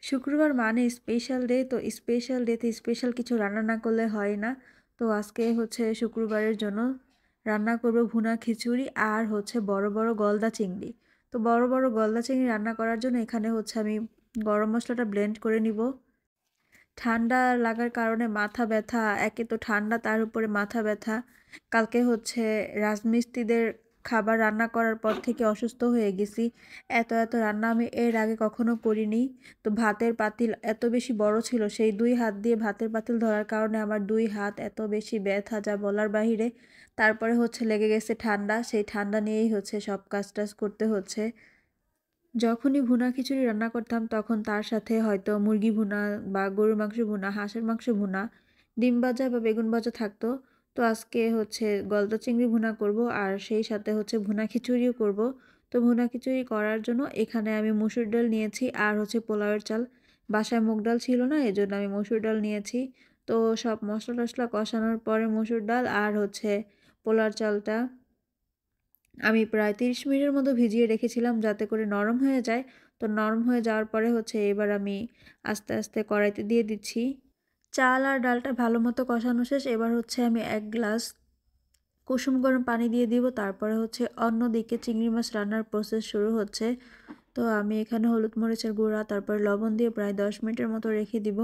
শুক্রবার মানে special day, তো স্পেশাল ডেতে স্পেশাল কিছু রান্না না করলে হয় না। তো আজকে হচ্ছে শুক্রবারের জন্য রান্না করব ভুনা খিচুড়ি আর হচ্ছে বড় বড় গলদা চিংড়ি। তো বড় বড় গলদা চিংড়ি রান্না করার জন্য এখানে হচ্ছে আমি গরম মশলাটা ব্লেন্ড করে নিব। ঠান্ডা লাগার কারণে মাথা ব্যথা, একে তো ঠান্ডা তার উপরে মাথা ব্যথা। কালকে হচ্ছে রাজমিস্ত্রিদের খাবার রান্না করার পর থেকে অসুস্থ হয়ে গেছি। এত এত রান্না আমি এর আগে কখনো করিনি। তো ভাতের পাতিল এত বেশি বড় ছিল, সেই 2 হাত দিয়ে ভাতের পাতিল ধরার কারণে আমার 2 হাত এত বেশি ব্যথা যা বলার বাহিরে। তারপরে হচ্ছে লেগে গেছে ঠান্ডা, সেই ঠান্ডা নিয়েই হচ্ছে সব কাজ টাজ করতে হচ্ছে। যখনই ভুনা খিচুড়ি রান্না করতাম তখন তার সাথে হয়তো মুরগি ভুনা বা গরুর মাংস ভুনা, হাঁসের মাংস ভুনা, ডিম ভাজা বা বেগুন ভাজা থাকতো। তো আজকে হচ্ছে গলদা চিংড়ি ভুনা করব আর সেই সাথে হচ্ছে ভুনা খিচুড়িও করব। তো ভুনা খিচুড়ি করার জন্য এখানে আমি মসুর ডাল নিয়েছি আর হচ্ছে পোলাওয়ের চাল। বাসায় মুগ ডাল ছিল না, এজন্য আমি মসুর ডাল নিয়েছি। তো সব মশলা টশলা কষানোর পরে মসুর ডাল আর হচ্ছে পোলাওর চালটা আমি প্রায় 30 মিনিটের মতো ভিজিয়ে রেখেছিলাম যাতে করে নরম হয়ে যায়। তো নরম হয়ে যাওয়ার পরে হচ্ছে এবার আমি আস্তে আস্তে কড়াইতে দিয়ে দিচ্ছি। চাল আর ডালটা ভালো মতো কষানো শেষ। এবার হচ্ছে আমি 1 গ্লাস কুসুম গরম পানি দিয়ে দিব। তারপরে হচ্ছে অন্যদিকে চিংড়ি মাছ রান্নার প্রসেস শুরু হচ্ছে। তো আমি এখানে হলুদ মরিচের গুঁড়া তারপর লবণ দিয়ে প্রায় 10 মিনিটের মতো রেখে দিব।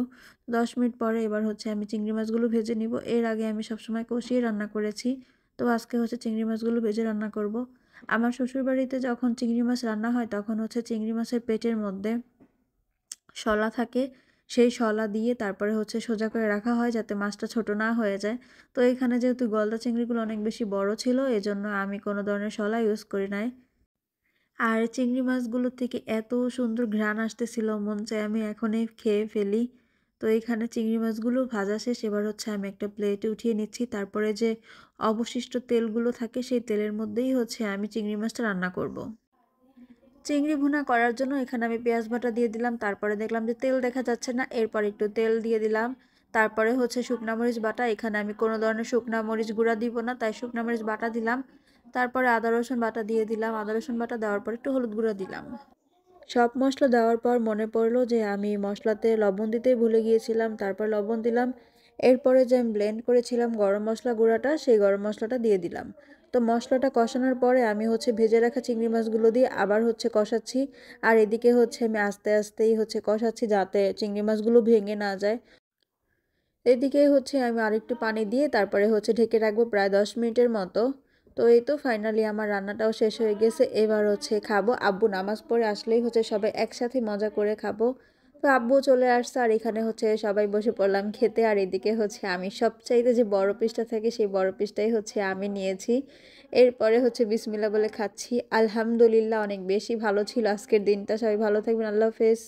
10 মিনিট পরে এবার হচ্ছে আমি চিংড়ি মাছগুলো ভেজে নিব। এর আগে আমি সবসময় কষিয়ে রান্না করেছি। তো আজকে হচ্ছে চিংড়ি মাছগুলো ভেজে রান্না করব। আমার শ্বশুরবাড়িতে যখন চিংড়ি মাছ রান্না হয় তখন হচ্ছে চিংড়ি মাছের পেটের মধ্যে শলা থাকে, সেই শলা দিয়ে তারপরে হচ্ছে সোজা করে রাখা হয় যাতে মাছটা ছোট না হয়ে যায়। তো এখানে যেহেতু গলদা চিংড়িগুলো অনেক বেশি বড় ছিল এজন্য আমি কোনো ধরনের শলা ইউজ করি নাই। আর চিংড়ি মাছগুলো থেকে এত সুন্দর ঘ্রাণ আসতেছিল, মন চায় আমি এখনই খেয়ে ফেলি। তো এখানে চিংড়ি মাছগুলো ভাজা শেষ। এবার হচ্ছে আমি একটা প্লেটে উঠিয়ে নিচ্ছি। তারপরে যে অবশিষ্ট তেলগুলো থাকে সেই তেলের মধ্যেই হচ্ছে আমি চিংড়ি মাছটা রান্না করব। চিংড়ি ভুনা করার জন্য এখানে আমি পেঁয়াজ বাটা দিয়ে দিলাম। তারপরে দেখলাম যে তেল দেখা যাচ্ছে না, এরপর একটু তেল দিয়ে দিলাম। তারপরে হচ্ছে শুকনা মরিচ বাটা, এখানে আমি কোনো ধরনের শুকনা মরিচ গুঁড়া দিব না, তাই শুকনা মরিচ বাটা দিলাম। তারপরে আদা রসুন বাটা দিয়ে দিলাম। আদা রসুন বাটা দেওয়ার পর একটু হলুদ গুঁড়া দিলাম। সব মশলা দেওয়ার পর মনে পড়লো যে আমি মশলাতে লবণ দিতেই ভুলে গিয়েছিলাম, তারপর লবণ দিলাম। এরপরে যে আমি ব্লেন্ড করেছিলাম গরম মশলা গুঁড়াটা, সেই গরম মশলাটা দিয়ে দিলাম। তো মশলাটা কষানোর পরে আমি হচ্ছে ভেজে রাখা চিংড়ি মাছগুলো দিয়ে আবার হচ্ছে কষাচ্ছি। আর এদিকে হচ্ছে আমি আস্তে আস্তেই হচ্ছে কষাচ্ছি যাতে চিংড়ি মাছগুলো ভেঙে না যায়। এদিকে হচ্ছে আমি আরেকটু পানি দিয়ে তারপরে হচ্ছে ঢেকে রাখবো প্রায় 10 মিনিটের মতো। তো এই তো ফাইনালি আমার রান্নাটাও শেষ হয়ে গেছে। এবার হচ্ছে খাবো। আব্বু নামাজ পড়ে আসলেই হচ্ছে সবাই একসাথে মজা করে খাবো। তো আব্বু চলে আসছে আর এখানে হচ্ছে সবাই বসে পড়লাম খেতে। আর এদিকে হচ্ছে আমি সবচাইতে যে বড় পিসটা থাকে সেই বড় পিসটাই হচ্ছে আমি নিয়েছি। এরপরে হচ্ছে বিসমিল্লাহ বলে খাচ্ছি। আলহামদুলিল্লাহ অনেক বেশি ভালো ছিল আজকের দিনটা। সবাই ভালো থাকবেন। আল্লাহ হাফেজ।